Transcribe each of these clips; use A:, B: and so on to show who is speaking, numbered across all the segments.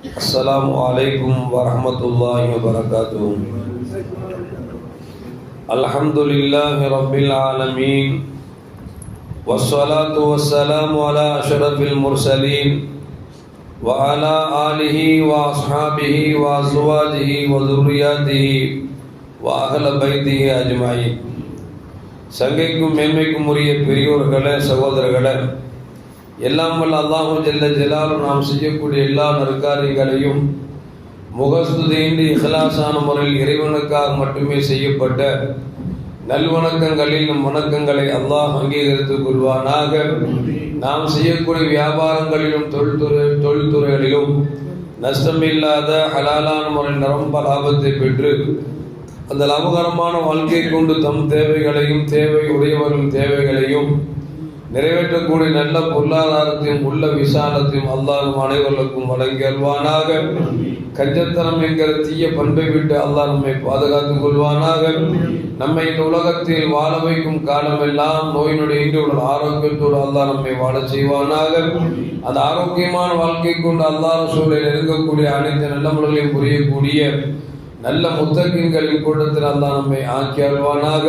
A: السلام عليكم ورحمة الله وبركاته. الحمد لله رب العالمين والصلاة والسلام على أشرف المرسلين وعلى آله وأصحابه وأزواجه وذرياته وأهل بيته أجمعين. சங்கைக்கும் மேன்மைக்கும் உரிய பெரியோர்களே, சகோதரர்களே, எல்லாம் வல்ல அல்லாஹு ஜல்ல ஜலாலும் நாம் செய்யக்கூடிய எல்லா நற்காரியங்களையும் முகஸ்துதியின்றி இஹ்லாஸான முறையில் இறைவனுக்காக மட்டுமே செய்யப்பட்ட நல்வணக்கங்களில் நம் வணக்கங்களை அல்லாஹ் அங்கீகரித்துக் கொள்வானாக. நாம் செய்யக்கூடிய வியாபாரங்களிலும் தொழில்துறைகளிலும் நஷ்டமில்லாத ஹலாலான முறையில் நிரம்ப லாபத்தை பெற்று அந்த லாபகரமான வாழ்க்கை கொண்டு தம் தேவைகளையும் தேவை உடையவர்களின் தேவைகளையும் நிறைவேற்றக்கூடிய நல்ல பொருளாதாரத்தையும் உள்ள விசாலத்தையும் அல்லாஹ் அனைவர்களுக்கும் வழங்கி அல்வானாக. கஞ்சத்தனம் என்கிற தீய பண்பை விட்டு அல்லாஹ் நம்மை பாதுகாத்துக் கொள்வானாக. நம்மை இந்த உலகத்தில் வாழ வைக்கும் காலமெல்லாம் நோய் நொடியின்றி உடல் ஆரோக்கியத்தோடு அல்லாஹ் நம்மை வாழ செய்வானாக. அந்த ஆரோக்கியமான வாழ்க்கை கொண்டு அல்லாஹ் ரசூலை நெருங்கக்கூடிய அனைத்து நல்ல முறைகளையும் புரியக்கூடிய நல்ல முத்தகின்களின் கூட்டத்தில் அல்லாஹ் நம்மை ஆக்கி அல்வானாக.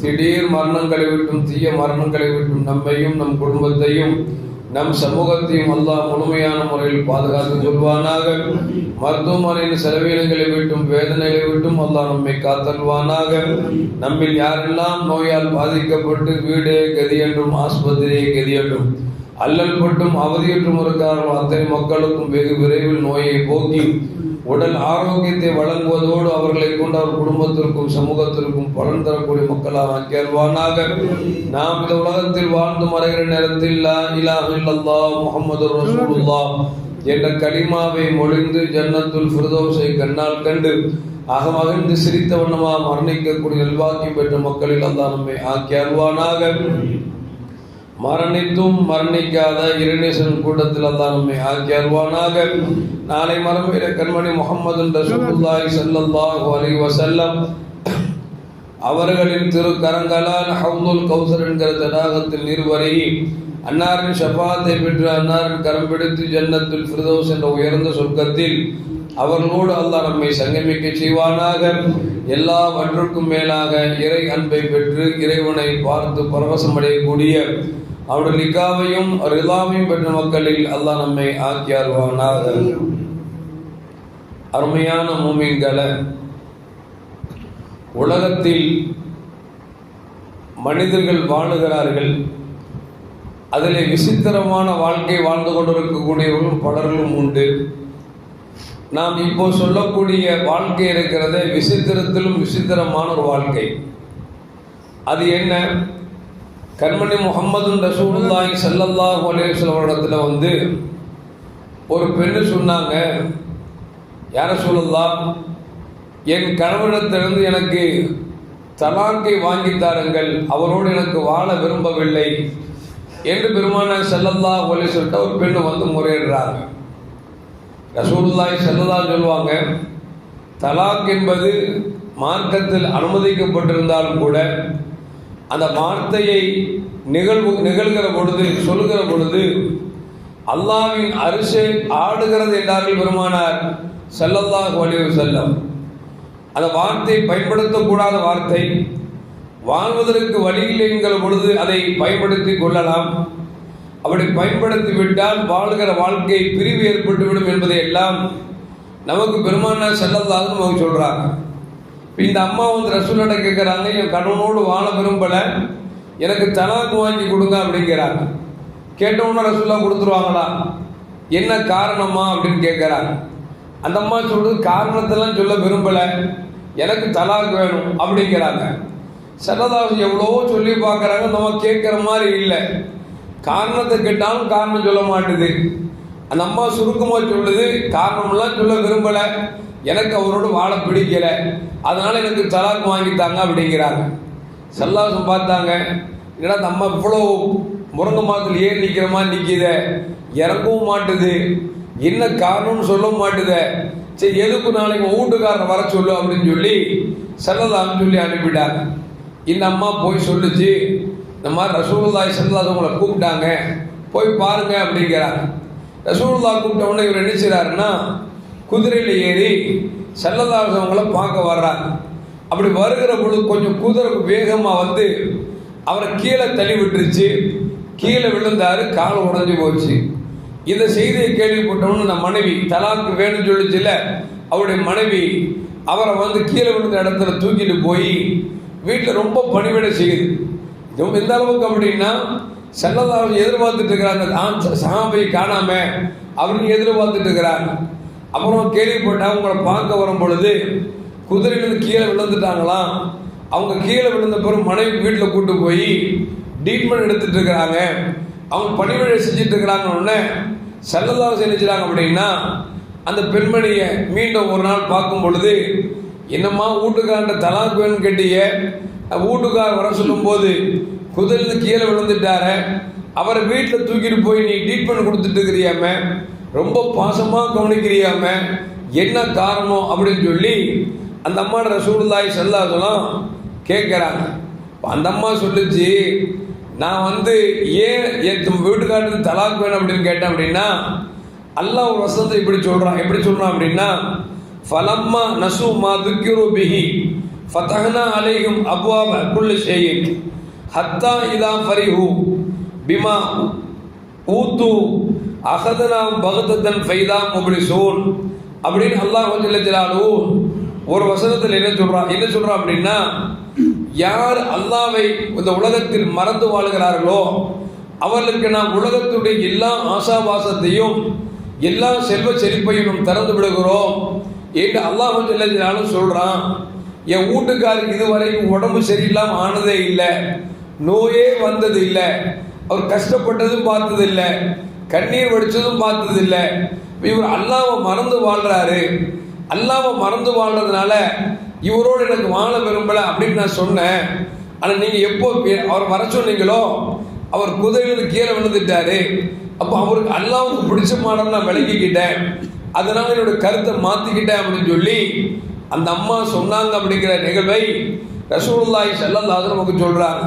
A: திடீர் மரணங்களை விட்டும் தீய மரணங்களை விட்டும் நம்மையும் நம் குடும்பத்தையும் நம் சமூகத்தையும் அல்லாஹ் முழுமையான முறையில் பாதுகாத்துக் கொள்வானாக. மருத்துவமனையின் செலவினங்களை விட்டும் வேதனைகளை விட்டும் அல்லாஹ் நம்மை காத்தல்வானாக. நம்மில் யாரெல்லாம் நோயால் பாதிக்கப்பட்டு வீடே கதி என்றும் ஆஸ்பத்திரியே கதி என்றும் அல்லல் பட்டும் அவதியற்றும் இருக்கிறார்களோ அத்தனை மக்களுக்கும் வெகு விரைவில் நோயை போக்கி உடல் ஆரோக்கியத்தை வழங்குவதோடு அவர்களை கொண்டு அவர் குடும்பத்திற்கும் சமூகத்திற்கும் பலன் தரக்கூடிய மக்களாக ஆக்கியல்வானாக. நாம் இந்த உலகத்தில் வாழ்ந்து மறைகிற நேரத்தில் லா இலாஹ இல்லல்லாஹ் முஹம்மதுர் ரசூலுல்லாஹ் என்ற கலிமாவை மொழிந்து ஜன்னத்துல் ஃபிர்தௌஸை கண்ணால் கண்டு அகமகிழ்ந்து சிரித்த வண்ணமாக மரணிக்கக்கூடிய நல்வாக்கியம் பெற்ற மக்களில் அல்லாஹ் நம்மை ஆக்கியல்வானாக. மரணித்தும் மரணிக்காத இறைநேசன் கூட்டத்தில் அல்லாஹ் நம்மை ஆக்கி அருள்வானாக. நாளை மறுமையில கண்மணி முஹம்மது ரசூலுல்லாஹி ஸல்லல்லாஹு அலைஹி வஸல்லம் அவர்களின் திருக்கரங்களால் ஹவ்லுல் கௌசர் என்கிற தடாகத்தில் நீர்வருகி அன்னாரின் ஷஃபாத்தை பெற்று அன்னாரின் கரம் பிடித்து ஜன்னத்துல் ஃபிர்தௌஸ் என்ற உயர்ந்த சொர்க்கத்தில் அவர்களோடு அல்லாஹ் நம்மை சங்கமிக்க செய்வானாக. எல்லாவற்றுக்கும் மேலாக இறை அன்பை பெற்று இறைவனை பார்த்து பரவசம் அடையக்கூடிய அவருடைய லிகாவையும் ரிலாவையும் பெற்ற மக்களில் அல்லாஹ் நம்மை ஆக்கி அருள்வானாக. அருமையான மூமின்களே, உலகத்தில் மனிதர்கள் வாழுகிறார்கள். அதிலே விசித்திரமான வாழ்க்கை வாழ்ந்து கொண்டிருக்கக்கூடியவர்களும் பலர்களும் உண்டு. நாம் இப்போ சொல்லக்கூடிய வாழ்க்கை இருக்கிறதே விசித்திரத்திலும் விசித்திரமான ஒரு வாழ்க்கை. அது என்ன? கண்மணி முஹம்மது ரசூலுல்லாஹி ஸல்லல்லாஹு அலைஹி வஸல்லம் இடத்துல ஒரு பெண்ணு சொன்னாங்க, யார ரசூலுல்லாஹ், என் கணவனிடத்திலிருந்து எனக்கு தலாக்கை வாங்கி தாருங்கள், அவரோடு எனக்கு வாழ விரும்பவில்லை என்று பெருமானார் ஸல்லல்லாஹு அலைஹி வஸல்லம் ஒரு பெண்ணு முறையிடுறாங்க. ரசூலுல்லாஹி ஸல்லல்லாஹு சொல்லுவாங்க, தலாக் என்பது மார்க்கத்தில் அனுமதிக்கப்பட்டிருந்தாலும் கூட அந்த வார்த்தையை நிகழ்கிற பொழுது சொல்லுகிற பொழுது அல்லாஹ்வின் அரிசை ஆடுகிறது என்றார்கள் பெருமானார் ஸல்லல்லாஹு அலைஹி வஸல்லம். அந்த வார்த்தை பயன்படுத்தக்கூடாத வார்த்தை, வாழ்வதற்கு வழியில்லை என்கிற பொழுது அதை பயன்படுத்தி கொள்ளலாம். அப்படி பயன்படுத்தி விட்டால் வாழ்கிற வாழ்க்கை பிரிவு ஏற்பட்டுவிடும் என்பதை எல்லாம் நமக்கு பெருமானார் ஸல்லல்லாஹு அலைஹி சொல்றாங்க. இந்த அம்மா ரசூலுல்லாஹ்ட்ட கேட்குறாங்க, என் கணவனோடு வாழ விரும்பலை, எனக்கு தலாக் வாங்கி கொடுங்க அப்படிங்கிறாங்க. கேட்டவுடனே ரசூலுல்லாஹ் கொடுத்துருவாங்களா? என்ன காரணமா அப்படின்னு கேட்குறாங்க. அந்த அம்மா சொல்றது, காரணத்தெல்லாம் சொல்ல விரும்பலை, எனக்கு தலாக் வேணும் அப்படிங்கிறாங்க. ஸல்லல்லாஹு எவ்வளவோ சொல்லி பார்க்குறாங்க, நம்ம கேட்குற மாதிரி இல்லை. காரணத்தை கேட்டாலும் காரணம் சொல்ல மாட்டுது. அந்த அம்மா சுருக்கமாக சொல்லுது, காரணமெல்லாம் சொல்ல விரும்பலை, எனக்கு அவரோடு வாழ பிடிக்கலை, அதனால எனக்கு தலாக் வாங்கித்தாங்க அப்படிங்கிறாங்க. ஸல்லல்லாஹு பார்த்தாங்க, ஏன்னா அந்த அம்மா இவ்வளோ முருங்கை மாதத்தில் ஏறி நிற்கிற மாதிரி நிற்கித, இறங்கவும் மாட்டுது, என்ன காரணம்னு சொல்ல மாட்டுத, சரி எதுக்கு நாளைக்கு வீட்டுக்காரனை வர சொல்லு அப்படின்னு சொல்லி ஸல்லல்லாஹு சொல்லி அனுப்பிட்டாங்க. இந்த அம்மா போய் சொல்லுச்சு, இந்த மாதிரி ரசூலுல்லாஹி ஸல்லல்லாஹு உங்களை கூப்பிட்டாங்க, போய் பாருங்க அப்படிங்கிறாங்க. ரசூலுல்லாஹ் கூப்பிட்ட உடனே இவர் என்ன செய்றாருன்னா குதிரையில் ஏறி ஸல்லல்லாஹு அலைஹி வஸல்லமங்களை பார்க்க வர்றார். அப்படி வருகிற பொழுது கொஞ்சம் குதிரை வேகமாக வந்து அவரை கீழே தள்ளி விட்டுருச்சு. கீழே விழுந்தாரு, கால் உடஞ்சி போச்சு. இந்த செய்தியை கேள்விப்பட்டவொன்னு அந்த மனைவி தலாக்கு வேணும்னு சொல்லிச்சுல, அவருடைய மனைவி அவரை வந்து கீழே விழுந்த இடத்துல தூக்கிட்டு போய் வீட்டில் ரொம்ப பணிவிடை செய்யுது. எந்த அளவுக்கு அப்படின்னா ஸல்லல்லாஹு எதிர்பார்த்துட்டு இருக்கிறாங்க, சஹாபை காணாம அப்படின்னு எதிர்பார்த்துட்டு இருக்கிறாங்க. அப்புறம் கேள்விப்பட்டா அவங்கள பார்க்க வரும் பொழுது குதிரையிலிருந்து கீழே விழுந்துட்டாங்களாம். அவங்க கீழே விழுந்த பிறகு மனைவி வீட்டில் கூட்டு போய் ட்ரீட்மெண்ட் எடுத்துட்டு இருக்கிறாங்க, அவங்க பணிவிடை செஞ்சுட்டு இருக்கிறாங்கன்னு ஸல்லல்லாஹு செஞ்சுட்டாங்க. அப்படின்னா அந்த பெண்மணியை மீண்டும் ஒரு நாள் பார்க்கும் பொழுது, என்னம்மா வீட்டுக்காரன்ட்ட தலாக் வேணும்னு கேட்டீங்க, வீட்டுக்காரர் வர சொல்லும் போது குதிரையிலிருந்து கீழே விழுந்துட்டார, அவரை வீட்டில் தூக்கிட்டு போய் நீ ட்ரீட்மெண்ட் கொடுத்துட்டு இருக்கிறியாம, ரொம்ப பாசமாக கவனிக்கிறியாம, என்ன காரணம் அப்படின்னு சொல்லி அந்த அம்மா ரசூலுல்லாஹி ஸல்லல்லாஹு அலைஹி வஸல்லம் கேட்குறாங்க. அந்த அம்மா சொல்லிச்சு, நான் வந்து ஏன் என் வீட்டுக்காரருக்கு தலாக் வேணும் அப்படின்னு கேட்டேன் அப்படின்னா, அல்லாஹ் ஒரு வசனத்தை இப்படி சொல்கிறான். எப்படி சொல்கிறான் அப்படின்னா, ஃபலம்மா நசு மா துக்கிரு பிஹி ஃபதஹ்னா அலைஹிம் அப்வாப குல்லி ஷைஇன் ஹத்தா இதா ஃபரிஹு பிமா ஊத்து அகதனா பகதத்தன் ஃபைதா முப்லிசூன் அப்படின்னு அல்லாஹ் ஜல்ல ஜலாலுஹு ஒரு வசனத்தில் என்ன சொல்றான் அப்படின்னா, யார் அல்லாஹ்வை இந்த உலகத்தில் மறந்து வாழ்கிறார்களோ அவர்களுக்கு நாம் உலகத்துடைய எல்லா ஆசாபாசத்தையும் எல்லா செல்வ செழிப்பையும் திறந்து விடுகிறோம் என்று அல்லாஹ் ஜல்ல ஜலாலுஹு சொல்றான். என் வீட்டுக்காரருக்கு இதுவரைக்கும் உடம்பு சரியில்லாமல் ஆனதே இல்லை, நோயே வந்தது இல்லை, அவர் கஷ்டப்பட்டதும் பார்த்தது இல்லை, கண்ணீர் வடிச்சதும் பார்த்தது இல்லை. இவர் அல்லாஹ்வை மறந்து வாழ்றாரு, அல்லாஹ்வை மறந்து வாழ்றதுனால இவரோடு எனக்கு வாழ விரும்பலை அப்படின்னு நான் சொன்னேன். ஆனால் நீங்கள் எப்போ அவர் வர சொன்னீங்களோ அவர் குதிரையிலிருந்து கீழே விழுந்துட்டாரு. அப்போ அவருக்கு அல்லாஹ்வுக்கு பிடிச்ச மாடம் நான் விளங்கிக்கிட்டேன், அதனால என்னோட கருத்தை மாற்றிக்கிட்டேன் அப்படின்னு சொல்லி அந்த அம்மா சொன்னாங்க. அப்படிங்கிற நிகழ்வை ரசூலுல்லாஹி ஸல்லல்லாஹு அலைஹி வஸல்லம் சொல்கிறாங்க.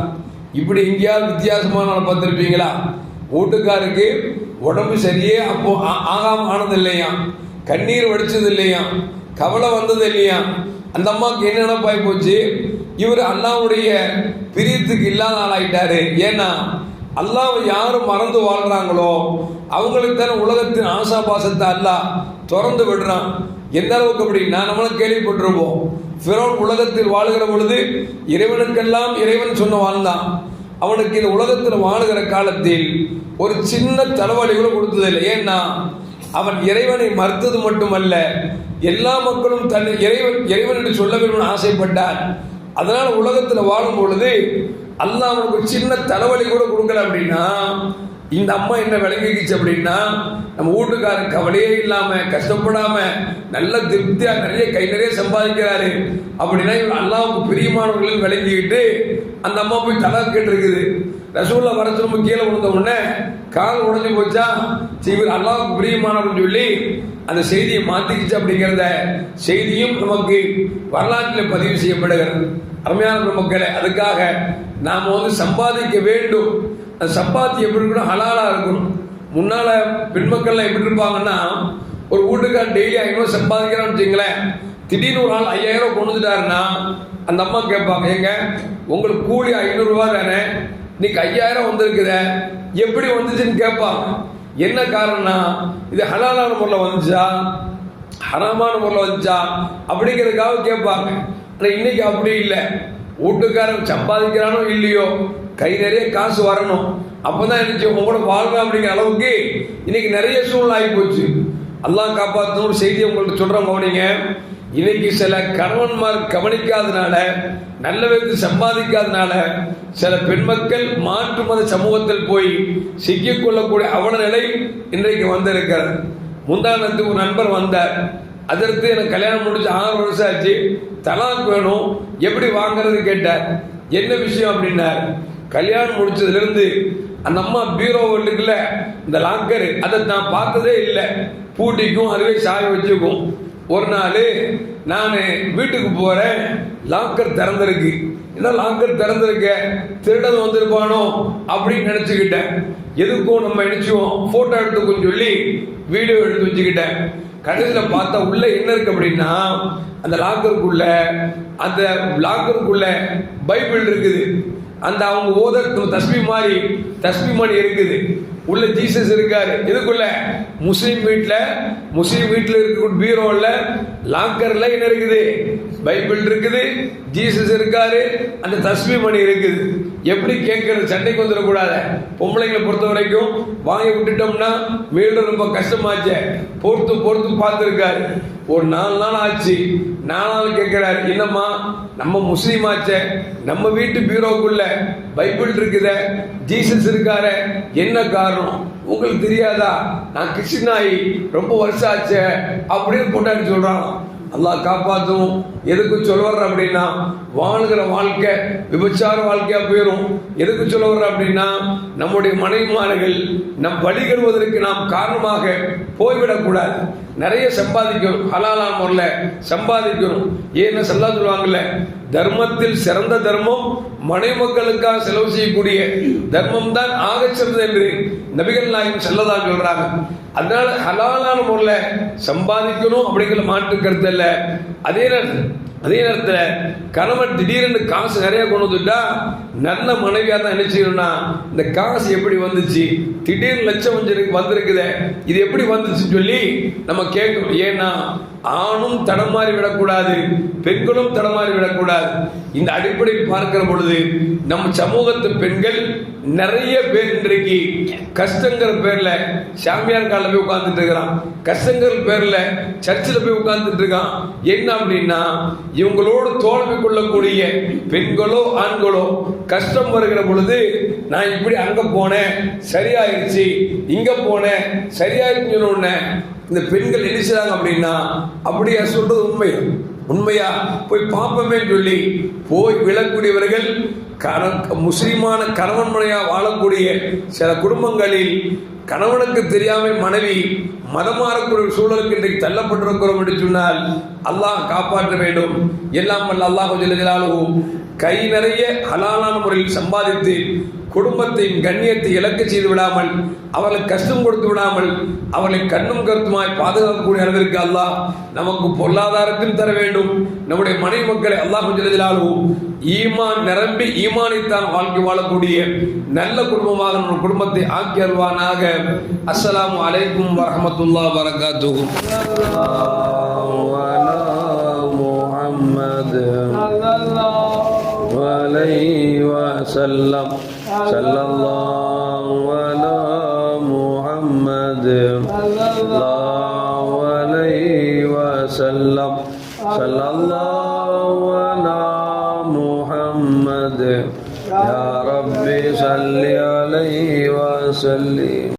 A: இப்படி எங்கேயாவது வித்தியாசமான பார்த்துருப்பீங்களா? வீட்டுக்காருக்கு உடம்பு சரியே அப்போ ஆகாமல் ஆனது இல்லையா, கண்ணீர் வடிச்சது இல்லையா, கவலை வந்தது இல்லையா. அந்த அம்மாவுக்கு என்ன நினைப்பாய் போச்சு, இவர் அல்லாஹ்வுடைய பிரியத்துக்கு இல்லாத ஆளாயிட்டாரு. ஏன்னா அல்லாஹ்வை யாரும் மறந்து வாழ்றாங்களோ அவங்களுக்கு தானே உலகத்தின் ஆசாபாசத்தை அல்லாஹ் திறந்து விடுறான். எந்த அளவுக்கு அப்படின்னா, நம்மளும் கேள்விப்பட்டிருப்போம், ஃபிரௌன் உலகத்தில் வாழுகிற பொழுது இறைவனுக்கெல்லாம் இறைவன் சொன்ன வாழ்ந்தான். அவனுக்கு இந்த உலகத்தில் வாழுகிற காலத்தில் ஒரு சின்ன தலைவலி கூட கொடுத்ததில்லை. ஏன்னா அவன் இறைவனை மறுத்தது மட்டுமல்ல, எல்லா மக்களும் தன்னை இறைவன் என்று சொல்ல வேண்டும் ஆசைப்பட்டான். அதனால உலகத்தில் வாழும் பொழுது அல்லாஹ் அவனுக்கு சின்ன தலைவலி கூட கொடுக்கல. அப்படின்னா இந்த அம்மா என்ன விளங்கிக்கிச்சு அப்படின்னா, நம்ம வீட்டுக்காரர் கவலையே இல்லாமல் கஷ்டப்படாமல் நல்ல திருப்தியாக நிறைய சம்பாதிக்கிறாரு அப்படின்னா இவர் அல்லாஹ்வுக்கு பிரியமானவர்கள் விளங்கிக்கிட்டு அந்த அம்மா போய் தலாக் கேட்டிருக்குது. ரசூலுல்லாஹ் வர சொல்லும் கீழே விழுந்த உடனே கால் உடஞ்சி போச்சா, இவர் அல்லாஹ்வுக்கு பிரியமானவர்கள் சொல்லி அந்த செய்தியை மாற்றிக்கிச்சு. அப்படிங்கிறத செய்தியும் நமக்கு வரலாற்றில் பதிவு செய்யப்படுகிறது. அருமையான மக்களே, அதுக்காக நாம் வந்து சம்பாதிக்க வேண்டும். அந்த சம்பாத்தி எப்படி இருக்கணும், ஹலாலாக இருக்கணும். முன்னால் பெண்மக்கள்லாம் எப்படி இருப்பாங்கன்னா, ஒரு வீட்டுக்கார் டெய்லி 500 சம்பாதிக்கிறான்னு வச்சுங்களேன், திடீர்னு ஒரு நாள் 5000 கொண்டு வந்துட்டாருன்னா அந்த அம்மா கேட்பாங்க, ஏங்க உங்களுக்கு கூலி 500 ரூபா தானே, இன்னைக்கு 5000 வந்திருக்குத, எப்படி வந்துச்சுன்னு கேட்பாங்க. என்ன காரணம்னா, இது ஹலாலான முறையில் வந்துச்சா ஹராமான முறையில் வந்துச்சா அப்படிங்கிறதுக்காக கேட்பாங்க. ஆனால் இன்னைக்கு அப்படி இல்லை. வீட்டுக்காரன் சம்பாதிக்கிறானோ இல்லையோ கை நிறைய காசு வரணும், அப்போதான் என்ன உங்களோட வாழ்க்கை அப்படிங்கிற அளவுக்கு இன்னைக்கு நிறைய சூழ்நிலை ஆகி போச்சு. அல்லாஹ் காப்பாற்றணும். ஒரு செய்தியை உங்களுக்கு சொல்கிறோம், கவனிங்க. இன்னைக்கு சில கணவன்மார் கவனிக்காதனால, நல்ல விதத்து சம்பாதிக்காதனால சில பெண்மக்கள் மாற்று மத சமூகத்தில் போய் சிக்கிக்கொள்ளக்கூடிய அவல நிலை இன்றைக்கு வந்திருக்கிறது. முந்தானத்துக்கு ஒரு நண்பர் வந்தார். அதற்கு எனக்கு கல்யாணம் முடிச்சு 6 வருஷம் ஆச்சு, தலாக் வேணும், எப்படி வாங்கிறது கேட்டார். என்ன விஷயம் அப்படின்னார். கல்யாணம் முடிச்சதுலேருந்து அந்த அம்மா பீரோ இருக்குல்ல, இந்த லாக்கரு, அதை நான் பார்த்ததே இல்லை, பூட்டிக்கும் அதுவே சாவி வச்சுக்கும். ஒரு நாள் நான் வீட்டுக்கு போகிறேன், லாக்கர் திறந்திருக்கு. என்ன லாக்கர் திறந்திருக்க, திருடன் வந்திருப்பானோ அப்படின்னு நினச்சிக்கிட்டேன். எதுக்கும் நம்ம நினைச்சோம் போட்டோ எடுத்துக்கோன்னு சொல்லி வீடியோ எடுத்து வச்சுக்கிட்டேன். கடைசியில் பார்த்தா உள்ள என்ன இருக்கு அப்படின்னா, அந்த லாக்கருக்குள்ள பைபிள் இருக்குது. அந்த அவங்க ஓத தஸ்பீ மாதிரி இருக்குது. உள்ள ஜீசஸ் இருக்காரு. இதுக்குள்ள முஸ்லீம் வீட்டில் இருக்கக்கூடிய பீரோல லாக்கர்ல என்ன இருக்குது? பைபிள் இருக்குது, ஜீசஸ் இருக்காரு, அந்த தஸ்பீ மணி இருக்குது. எப்படி கேட்கறது? சண்டைக்கு வந்துடக்கூடாது. பொம்பளைங்களை பொறுத்த வரைக்கும் வாங்கி விட்டுட்டோம்னா மீண்டும் ரொம்ப கஷ்டமாச்சு. பொறுத்து பார்த்துருக்காரு. ஒரு 4 நாள் ஆச்சு. 4 நாள் கேட்கிறாரு, என்னம்மா நம்ம முஸ்லீம் ஆச்சே, நம்ம வீட்டு பீரோக்குள்ள பைபிள் இருக்குத, ஜீசஸ் இருக்காரு, என்ன காரணம் உங்களுக்கு தெரியாதா? நான் கிறிஸ்டினாயி ரொம்ப வருஷம் ஆச்சு அப்படின்னு கொண்டாடி சொல்றான். அல்லாஹ் காப்பாற்றும். எதுக்கு சொல்ல வர்ற அப்படின்னா, வாழ்கிற வாழ்க்கை விபச்சார வாழ்க்கையா போயிடும். எதுக்கு சொல்ல வர்ற அப்படின்னா, நம்முடைய மனைவிமார்கள் நம் வழிகெடுவதற்கு நாம் காரணமாக போய்விடக்கூடாது. நிறைய சம்பாதிக்கணும், ஹலாலான முறையில் சம்பாதிக்கணும். ஏன்னு சொல்லுவாங்கல்ல, தர்மத்தில் சிறந்த தர்மம் மனைவி மக்களுக்காக செலவு செய்யக்கூடிய தர்மம் தான் ஆக சிறந்தது என்று நபிகள் நாயகம் ஸல்லல்லாஹு அலைஹி சொல்றாங்க. அதனால ஹலாலான முறையில் சம்பாதிக்கணும் அப்படிங்கிற மாற்று கருத்து இல்ல. அதே நேரத்தில் கணவன் திடீரென்று காசு நிறைய கொண்டு வந்துட்டா நல்ல மனைவியா தான் என்ன செய்யணும்னா, இந்த காசு எப்படி வந்துச்சு, திடீர்னு லட்சம் வந்திருக்குது, இது எப்படி வந்துச்சுன்னு சொல்லி நம்ம கேட்கணும். ஏன்னா ஆணும் தடமாறி விடக்கூடாது, பெண்களும் தடமாறி விடக்கூடாது. இந்த அடிப்படையில் பார்க்கிற பொழுது நம்ம சமூகத்து பெண்கள் நிறைய பேர் இன்றைக்கு கஷ்டங்கிற பேர்ல சாமியார் காலில் போய் உட்கார்ந்துட்டு இருக்கிறான், கஷ்டங்கிற பேர்ல சர்ச்சில் போய் உட்கார்ந்துட்டு இருக்கான். என்ன அப்படின்னா, இவங்களோடு தோல்வி கொள்ளக்கூடிய பெண்களோ ஆண்களோ கஷ்டம் வருகிற பொழுது, நான் இப்படி அங்க போனேன் சரியாயிருச்சு, இங்க போனேன் சரியாயிருச்சுன்னு இந்த பெண்கள் என்ன செய்றாங்க அப்படின்னா, அப்படியா சொல்றது உண்மையா போய் பார்ப்போமே சொல்லி போய் விழக்கூடியவர்கள் முஸ்லிமான கணவன் மனையா வாழக்கூடிய சில குடும்பங்களில் கணவனுக்கு தெரியாமல் மனைவி மதம் மாறக்கூடிய சூழலுக்கு இன்றைக்கு தள்ளப்பட்டிருக்கிறோம் என்று சொன்னால் அல்லாஹ் காப்பாற்ற வேண்டும். எல்லாம் வல்ல அல்லாஹ் ஜல்ல ஜலாலுஹு கை நிறைய ஹலாலான முறையில் சம்பாதித்து குடும்பத்தின் கண்ணியத்தை இழக்க செய்து விடாமல், அவர்களுக்கு கஷ்டம் கொடுத்து விடாமல், அவர்களை கண்ணும் கருத்துமாய் பாதுகாக்கக்கூடிய அளவிற்கு அல்லாஹ் நமக்கு பொருளாதாரத்தையும் தர வேண்டும். நம்முடைய மனைவி மக்களை அல்லாஹ் ஜல்ல ஜலாலுஹு ஈமான் நிரம்பி ஈமானைத்தான் வாழ்க்கை வாழக்கூடிய நல்ல குடும்பமாக நம்ம குடும்பத்தை ஆக்கி அருள்வானாக. அஸ்ஸலாமு அலைக்கும் வரஹ்மத்துல்லாஹி வபரகாத்துஹு. வஸல்லம் ஸல்லல்லாஹு அலா முஹம்மத் ஸல்லல்லாஹு அலைஹி வஸல்லம் ஸல்லல்லாஹு அலா முஹம்மத் யா ரப்பி ஸல்லி அலைஹி வஸல்லிம்.